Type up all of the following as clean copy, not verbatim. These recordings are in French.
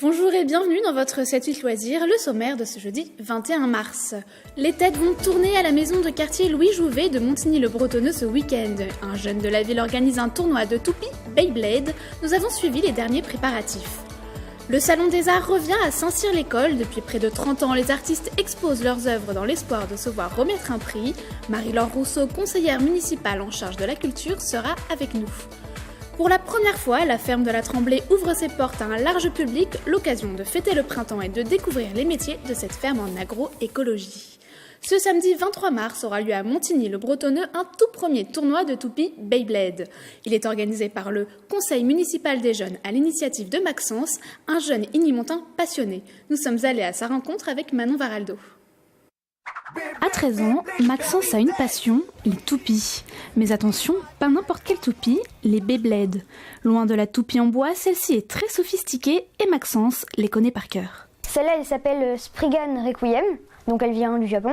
Bonjour et bienvenue dans votre 7-8 loisirs, le sommaire de ce jeudi 21 mars. Les têtes vont tourner à la maison de quartier Louis Jouvet de Montigny-le-Bretonneux ce week-end. Un jeune de la ville organise un tournoi de toupie Beyblade. Nous avons suivi les derniers préparatifs. Le Salon des Arts revient à Saint-Cyr-l'École. Depuis près de 30 ans, les artistes exposent leurs œuvres dans l'espoir de se voir remettre un prix. Marie-Laure Rousseau, conseillère municipale en charge de la culture, sera avec nous. Pour la première fois, la ferme de la Tremblay ouvre ses portes à un large public, l'occasion de fêter le printemps et de découvrir les métiers de cette ferme en agroécologie. Ce samedi 23 mars aura lieu à Montigny-le-Bretonneux un tout premier tournoi de toupie Beyblade. Il est organisé par le Conseil municipal des jeunes à l'initiative de Maxence, un jeune ignimontain passionné. Nous sommes allés à sa rencontre avec Manon Varaldo. À 13 ans, Maxence a une passion, les toupies. Mais attention, pas n'importe quelle toupie, les Beyblade. Loin de la toupie en bois, celle-ci est très sophistiquée et Maxence les connaît par cœur. Celle-là, elle s'appelle Spriggan Requiem, donc elle vient du Japon.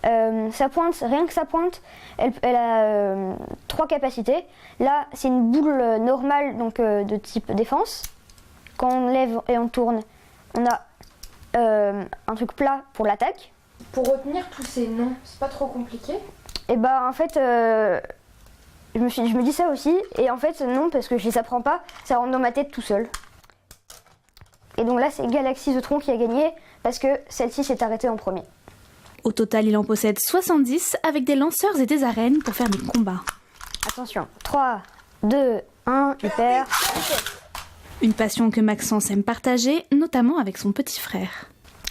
Sa pointe, rien que sa pointe, elle a 3 capacités. Là, c'est une boule normale, donc de type défense. Quand on lève et on tourne, on a un truc plat pour l'attaque. Pour retenir tous ces noms, c'est pas trop compliqué? Et bah en fait, je me dis ça aussi. Et en fait non, parce que je les apprends pas, ça rentre dans ma tête tout seul. Et donc là c'est Galaxy The Tron qui a gagné, parce que celle-ci s'est arrêtée en premier. Au total, il en possède 70 avec des lanceurs et des arènes pour faire des combats. Attention, 3, 2, 1, super. Une passion que Maxence aime partager, notamment avec son petit frère.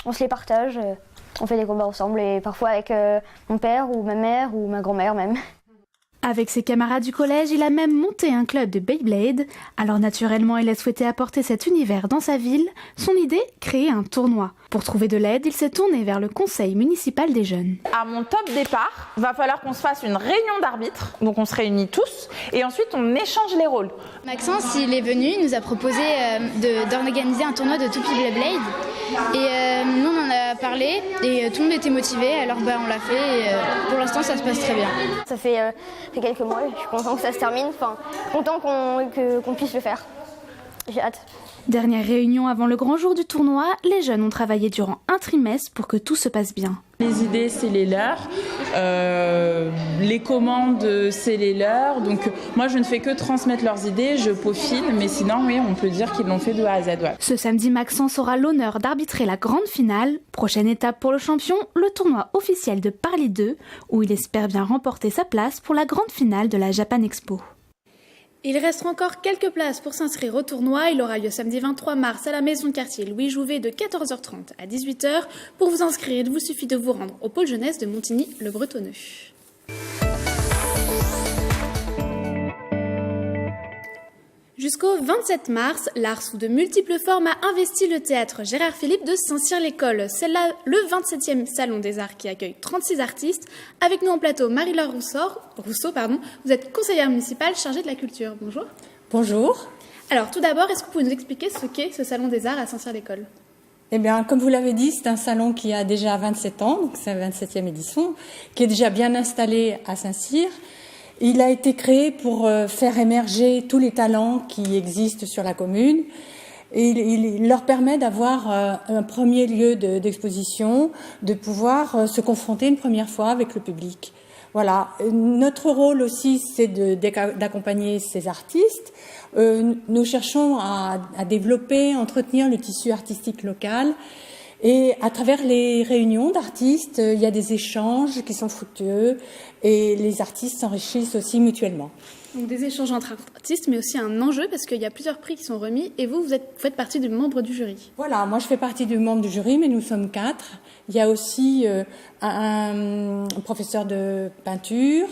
On se les partage, on fait des combats ensemble et parfois avec mon père ou ma mère ou ma grand-mère même. Avec ses camarades du collège, il a même monté un club de Beyblade. Alors naturellement, il a souhaité apporter cet univers dans sa ville. Son idée, créer un tournoi. Pour trouver de l'aide, il s'est tourné vers le conseil municipal des jeunes. À mon top départ, va falloir qu'on se fasse une réunion d'arbitres. Donc on se réunit tous et ensuite on échange les rôles. Maxence, il est venu, il nous a proposé d'organiser un tournoi de toupie Beyblade. Et nous on en a parlé et tout le monde était motivé, alors on l'a fait et pour l'instant ça se passe très bien. Ça fait quelques mois, je suis content que ça se termine, content qu'on puisse le faire. J'ai hâte. Dernière réunion avant le grand jour du tournoi, les jeunes ont travaillé durant un trimestre pour que tout se passe bien. Les idées, c'est les leurs. Les commandes, c'est les leurs. Donc moi, je ne fais que transmettre leurs idées, je peaufine. Mais sinon, oui, on peut dire qu'ils l'ont fait de A à Z. Ouais. Ce samedi, Maxence aura l'honneur d'arbitrer la grande finale. Prochaine étape pour le champion, le tournoi officiel de Paris 2, où il espère bien remporter sa place pour la grande finale de la Japan Expo. Il reste encore quelques places pour s'inscrire au tournoi. Il aura lieu samedi 23 mars à la maison de quartier Louis Jouvet de 14h30 à 18h. Pour vous inscrire, il vous suffit de vous rendre au pôle jeunesse de Montigny-le-Bretonneux. Jusqu'au 27 mars, l'art sous de multiples formes a investi le théâtre Gérard Philippe de Saint-Cyr-l'École. C'est là le 27e Salon des Arts qui accueille 36 artistes. Avec nous en plateau, Marie-Laure Rousseau, vous êtes conseillère municipale chargée de la culture. Bonjour. Bonjour. Alors tout d'abord, est-ce que vous pouvez nous expliquer ce qu'est ce Salon des Arts à Saint-Cyr-l'École ? Eh bien, comme vous l'avez dit, c'est un salon qui a déjà 27 ans, donc c'est la 27e édition, qui est déjà bien installé à Saint-Cyr. Il a été créé pour faire émerger tous les talents qui existent sur la commune. Et il leur permet d'avoir un premier lieu d'exposition, de pouvoir se confronter une première fois avec le public. Voilà. Notre rôle aussi, c'est d'accompagner ces artistes. Nous cherchons à développer, entretenir le tissu artistique local. Et à travers les réunions d'artistes, il y a des échanges qui sont fructueux et les artistes s'enrichissent aussi mutuellement. Donc des échanges entre artistes, mais aussi un enjeu parce qu'il y a plusieurs prix qui sont remis et vous faites partie du membre du jury. Voilà, moi je fais partie du membre du jury, mais nous sommes 4. Il y a aussi un professeur de peinture.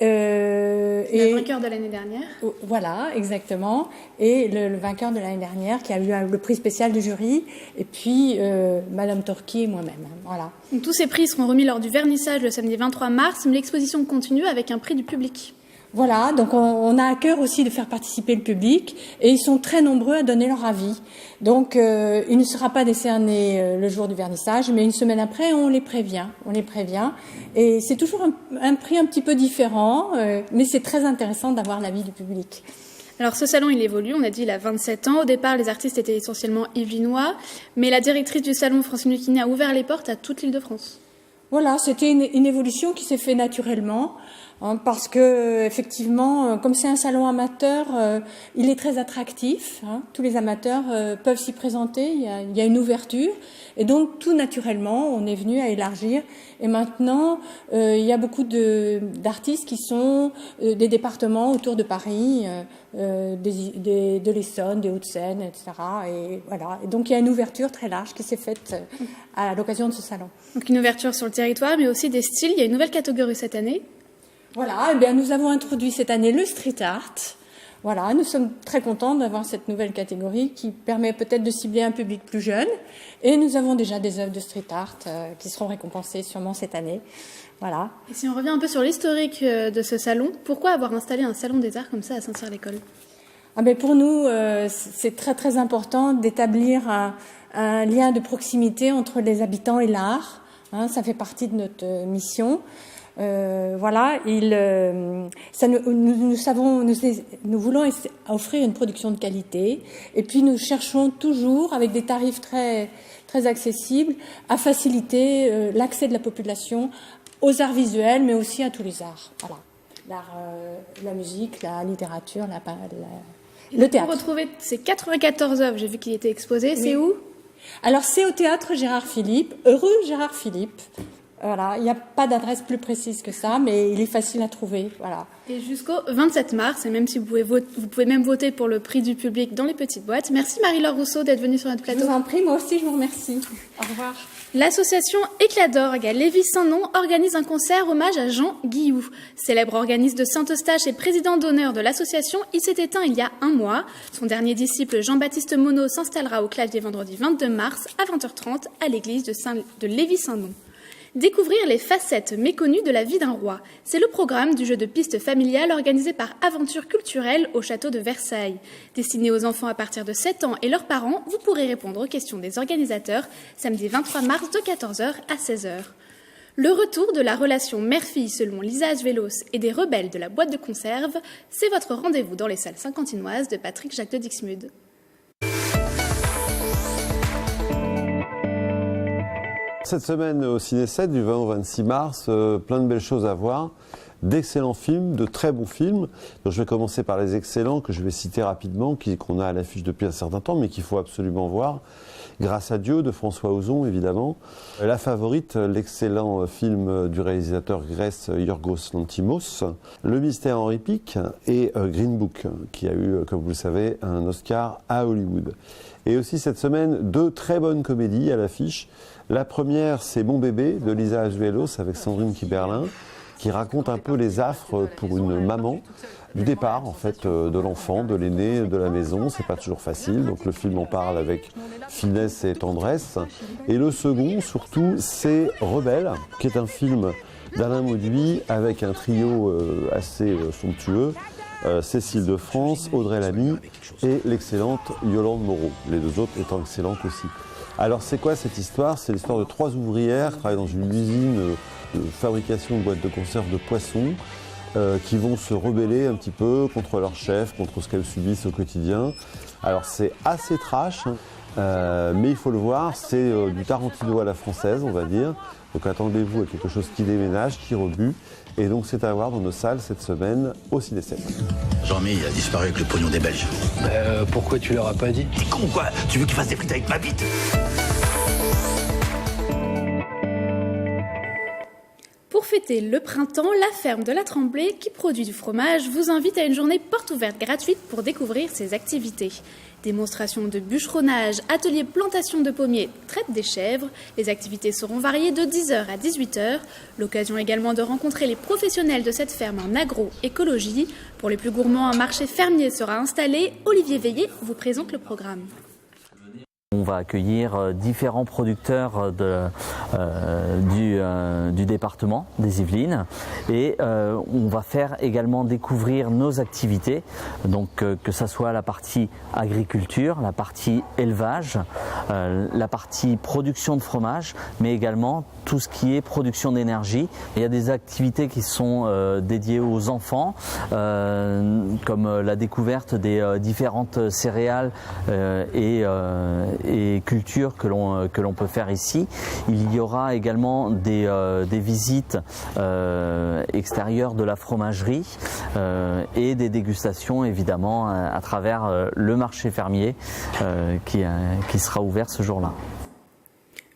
Le vainqueur de l'année dernière. Voilà, exactement. Et le vainqueur de l'année dernière qui a eu le prix spécial du jury. Et puis, Madame Torqui et moi-même. Voilà. Donc, tous ces prix seront remis lors du vernissage le samedi 23 mars, mais l'exposition continue avec un prix du public. Voilà, donc on a à cœur aussi de faire participer le public et ils sont très nombreux à donner leur avis. Donc il ne sera pas décerné le jour du vernissage, mais une semaine après on les prévient. Et c'est toujours un prix un petit peu différent, mais c'est très intéressant d'avoir l'avis du public. Alors ce salon, il évolue, on a dit, il a 27 ans. Au départ, les artistes étaient essentiellement yvelinois, mais la directrice du salon, Francine Lucchini, a ouvert les portes à toute l'Île-de-France. Voilà, c'était une évolution qui s'est faite naturellement, parce que effectivement, comme c'est un salon amateur, il est très attractif. Tous les amateurs peuvent s'y présenter. Il y a une ouverture, et donc tout naturellement, on est venu à élargir. Et maintenant, il y a beaucoup d'artistes qui sont des départements autour de Paris, de l'Essonne, des Hauts-de-Seine, etc. Et voilà. Et donc il y a une ouverture très large qui s'est faite à l'occasion de ce salon. Donc une ouverture sur le territoire, mais aussi des styles. Il y a une nouvelle catégorie cette année. Voilà, eh bien, nous avons introduit cette année le street art. Voilà, nous sommes très contents d'avoir cette nouvelle catégorie qui permet peut-être de cibler un public plus jeune. Et nous avons déjà des œuvres de street art qui seront récompensées sûrement cette année. Voilà. Et si on revient un peu sur l'historique de ce salon, pourquoi avoir installé un salon des arts comme ça à Saint-Cyr-l'École ? Pour nous, c'est très très important d'établir un lien de proximité entre les habitants et l'art. Ça fait partie de notre mission. Voilà, nous voulons offrir une production de qualité, et puis nous cherchons toujours, avec des tarifs très très accessibles, à faciliter l'accès de la population aux arts visuels, mais aussi à tous les arts. Voilà, l'art, la musique, la littérature, le théâtre. Pour retrouver ces 94 œuvres, j'ai vu qu'il était exposé. Oui. C'est où ? Alors c'est au théâtre Gérard Philippe, rue Gérard Philippe. Voilà, il n'y a pas d'adresse plus précise que ça, mais il est facile à trouver. Voilà. Et jusqu'au 27 mars, et même si vous pouvez même voter pour le prix du public dans les petites boîtes. Merci Marie-Laure Rousseau d'être venue sur notre plateau. Je vous en prie, moi aussi je vous remercie. Au revoir. L'association Éclat d'Orgue à Lévis-Saint-Nom organise un concert hommage à Jean Guilloux. Célèbre organiste de Saint-Eustache et président d'honneur de l'association, il s'est éteint il y a un mois. Son dernier disciple, Jean-Baptiste Monod, s'installera au clavier vendredi 22 mars à 20h30 à l'église de Lévis-Saint-Nom. Découvrir les facettes méconnues de la vie d'un roi. C'est le programme du jeu de piste familial organisé par Aventure Culturelle au château de Versailles. Destiné aux enfants à partir de 7 ans et leurs parents, vous pourrez répondre aux questions des organisateurs samedi 23 mars de 14h à 16h. Le retour de la relation mère-fille selon Lisa Asvelos et des rebelles de la boîte de conserve, c'est votre rendez-vous dans les salles saint-quentinoises de Patrick Jacques de Dixmude. Cette semaine au Ciné 7, du 20 au 26 mars, plein de belles choses à voir, d'excellents films, de très bons films. Donc je vais commencer par les excellents que je vais citer rapidement, qu'on a à l'affiche depuis un certain temps, mais qu'il faut absolument voir. Grâce à Dieu, de François Ozon, évidemment. La Favorite, l'excellent film du réalisateur grec Yorgos Lanthimos. Le Mystère Henri Pic et Green Book, qui a eu, comme vous le savez, un Oscar à Hollywood. Et aussi cette semaine, 2 très bonnes comédies à l'affiche. La première, c'est Mon bébé de Lisa Asvelos avec Sandrine Kiberlin, qui raconte un peu les affres pour une maman du départ en fait de l'enfant, de l'aîné, de la maison. C'est pas toujours facile, donc le film en parle avec finesse et tendresse. Et le second, surtout, c'est Rebelle, qui est un film d'Alain Mauduit avec un trio assez somptueux. Cécile de France, Audrey Lamy et l'excellente Yolande Moreau, les 2 autres étant excellentes aussi. Alors c'est quoi cette histoire ? C'est l'histoire de 3 ouvrières qui travaillent dans une usine de fabrication de boîtes de conserve de poissons qui vont se rebeller un petit peu contre leur chef, contre ce qu'elles subissent au quotidien. Alors c'est assez trash, mais il faut le voir, c'est du Tarantino à la française, on va dire. Donc attendez-vous à quelque chose qui déménage, qui rebute. Et donc c'est à voir dans nos salles cette semaine au Ciné 7. Jean-Mi a disparu avec le pognon des Belges. Pourquoi tu leur as pas dit ? T'es con quoi ? Tu veux qu'il fasse des frites avec ma bite ? Pour fêter le printemps, la ferme de la Tremblay, qui produit du fromage, vous invite à une journée porte ouverte gratuite pour découvrir ses activités. Démonstration de bûcheronnage, atelier plantation de pommiers, traite des chèvres. Les activités seront variées de 10h à 18h. L'occasion également de rencontrer les professionnels de cette ferme en agroécologie. Pour les plus gourmands, un marché fermier sera installé. Olivier Veillé vous présente le programme. On va accueillir différents producteurs du département des Yvelines et on va faire également découvrir nos activités, donc que ça soit la partie agriculture, la partie élevage, la partie production de fromage, mais également tout ce qui est production d'énergie. Il y a des activités qui sont dédiées aux enfants, comme la découverte des différentes céréales et cultures que l'on peut faire ici. Il y aura également des visites extérieures de la fromagerie et des dégustations évidemment à travers le marché fermier qui sera ouvert ce jour-là.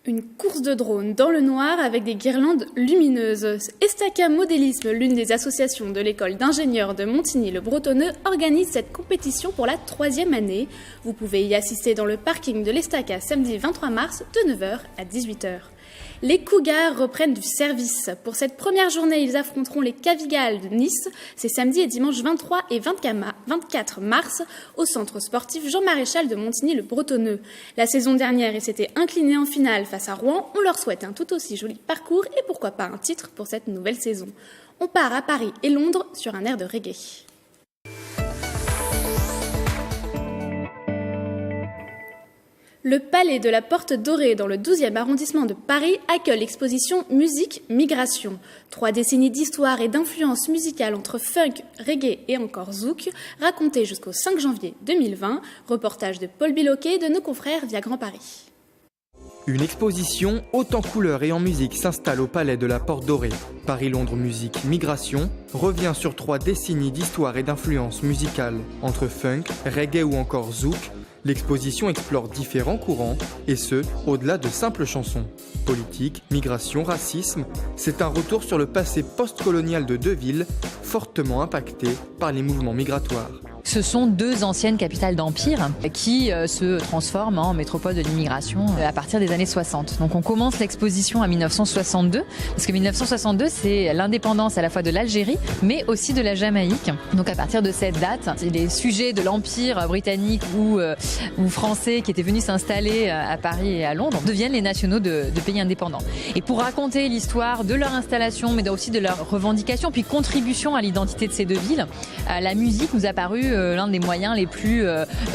Une course de drone dans le noir avec des guirlandes lumineuses. Estaca Modélisme, l'une des associations de l'école d'ingénieurs de Montigny-le-Bretonneux, organise cette compétition pour la 3e année. Vous pouvez y assister dans le parking de l'Estaca samedi 23 mars de 9h à 18h. Les Cougars reprennent du service. Pour cette première journée, ils affronteront les Cavigales de Nice. C'est samedi et dimanche 23 et 24 mars au centre sportif Jean Maréchal de Montigny-le-Bretonneux. La saison dernière, ils s'étaient inclinés en finale face à Rouen. On leur souhaite un tout aussi joli parcours et pourquoi pas un titre pour cette nouvelle saison. On part à Paris et Londres sur un air de reggae. Le Palais de la Porte Dorée dans le 12e arrondissement de Paris accueille l'exposition Musique Migration. 3 décennies d'histoire et d'influence musicale entre funk, reggae et encore zouk, racontées jusqu'au 5 janvier 2020. Reportage de Paul Biloquet de nos confrères via Grand Paris. Une exposition haute en couleurs et en musique s'installe au Palais de la Porte Dorée. Paris-Londres Musique Migration revient sur 3 décennies d'histoire et d'influence musicale entre funk, reggae ou encore zouk. L'exposition explore différents courants, et ce, au-delà de simples chansons. Politique, migration, racisme, c'est un retour sur le passé post-colonial de 2 villes, fortement impactées par les mouvements migratoires. Ce sont 2 anciennes capitales d'empire qui se transforment en métropole de l'immigration à partir des années 60. Donc on commence l'exposition à 1962, parce que 1962 c'est l'indépendance à la fois de l'Algérie, mais aussi de la Jamaïque. Donc à partir de cette date, les sujets de l'empire britannique ou français qui étaient venus s'installer à Paris et à Londres deviennent les nationaux de pays indépendants. Et pour raconter l'histoire de leur installation, mais aussi de leur revendication, puis contribution à l'identité de ces 2 villes, la musique nous a paru l'un des moyens les plus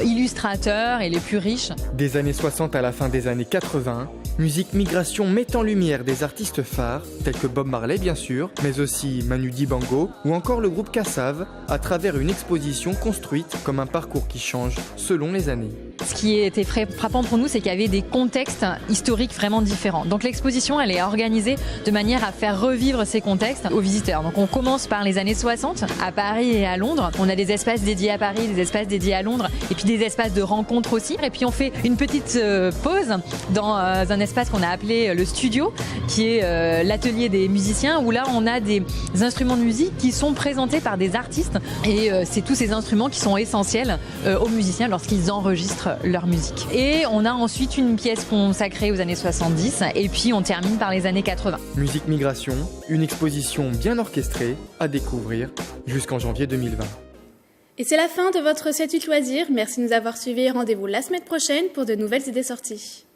illustrateurs et les plus riches. Des années 60 à la fin des années 80, Musique Migration met en lumière des artistes phares, tels que Bob Marley bien sûr, mais aussi Manu Dibango ou encore le groupe Kassav, à travers une exposition construite comme un parcours qui change selon les années. Ce qui était frappant pour nous, c'est qu'il y avait des contextes historiques vraiment différents. Donc l'exposition, elle est organisée de manière à faire revivre ces contextes aux visiteurs. Donc on commence par les années 60, à Paris et à Londres. On a des espaces dédiés à Paris, des espaces dédiés à Londres, et puis des espaces de rencontres aussi. Et puis on fait une petite pause dans un espace qu'on a appelé le studio, qui est l'atelier des musiciens, où là on a des instruments de musique qui sont présentés par des artistes. Et c'est tous ces instruments qui sont essentiels aux musiciens lorsqu'ils enregistrent leur musique. Et on a ensuite une pièce consacrée aux années 70 et puis on termine par les années 80. Musique Migration, une exposition bien orchestrée à découvrir jusqu'en janvier 2020. Et c'est la fin de votre 7-8 loisirs. Merci de nous avoir suivis et rendez-vous la semaine prochaine pour de nouvelles idées sorties.